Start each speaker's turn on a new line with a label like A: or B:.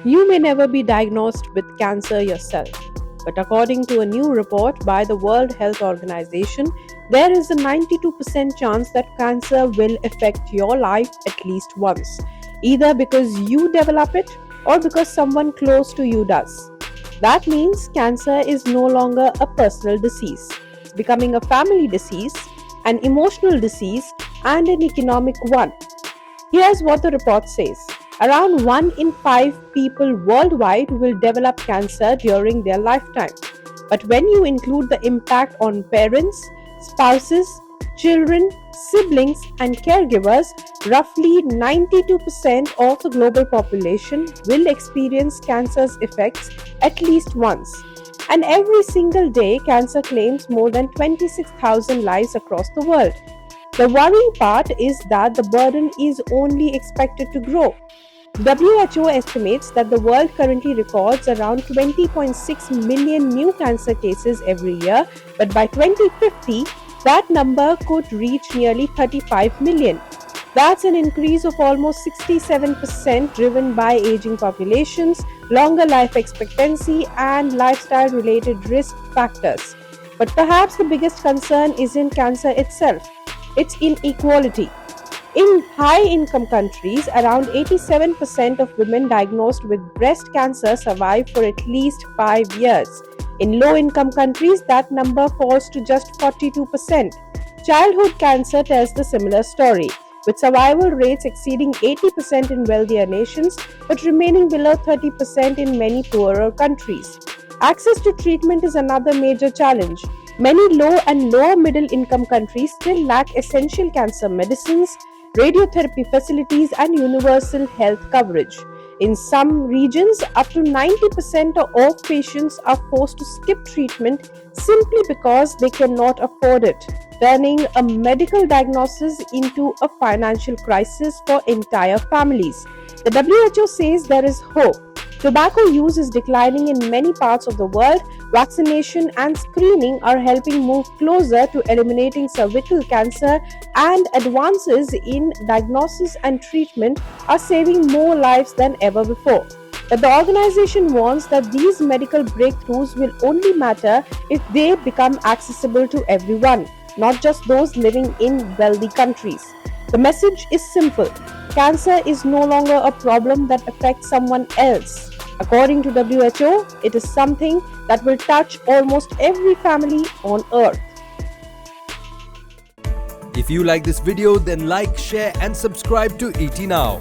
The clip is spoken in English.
A: You may never be diagnosed with cancer yourself, but according to a new report by the World Health Organization, there is a 92% chance that cancer will affect your life at least once, either because you develop it or because someone close to you does. That means cancer is no longer a personal disease. It's becoming a family disease, an emotional disease, and an economic one. Here's what the report says. Around 1 in 5 people worldwide will develop cancer during their lifetime. But when you include the impact on parents, spouses, children, siblings, and caregivers, roughly 92% of the global population will experience cancer's effects at least once. And every single day, cancer claims more than 26,000 lives across the world. The worrying part is that the burden is only expected to grow. WHO estimates that the world currently records around 20.6 million new cancer cases every year, but by 2050, that number could reach nearly 35 million. That's an increase of almost 67% driven by aging populations, longer life expectancy, and lifestyle related risk factors. But perhaps the biggest concern isn't cancer itself, it's inequality. In high income countries, around 87% of women diagnosed with breast cancer survive for at least 5 years. In low income countries, that number falls to just 42%. Childhood cancer tells the similar story, with survival rates exceeding 80% in wealthier nations but remaining below 30% in many poorer countries. Access to treatment is another major challenge. Many low and lower middle income countries still lack essential cancer medicines, radiotherapy facilities, and universal health coverage. In some regions, up to 90% of patients are forced to skip treatment simply because they cannot afford it, turning a medical diagnosis into a financial crisis for entire families. The WHO says there is hope. Tobacco use is declining in many parts of the world. Vaccination and screening are helping move closer to eliminating cervical cancer, and advances in diagnosis and treatment are saving more lives than ever before. But the organization warns that these medical breakthroughs will only matter if they become accessible to everyone, not just those living in wealthy countries. The message is simple. Cancer is no longer a problem that affects someone else. According to WHO, it is something that will touch almost every family on earth.
B: If you like this video, then like, share and subscribe to ET Now.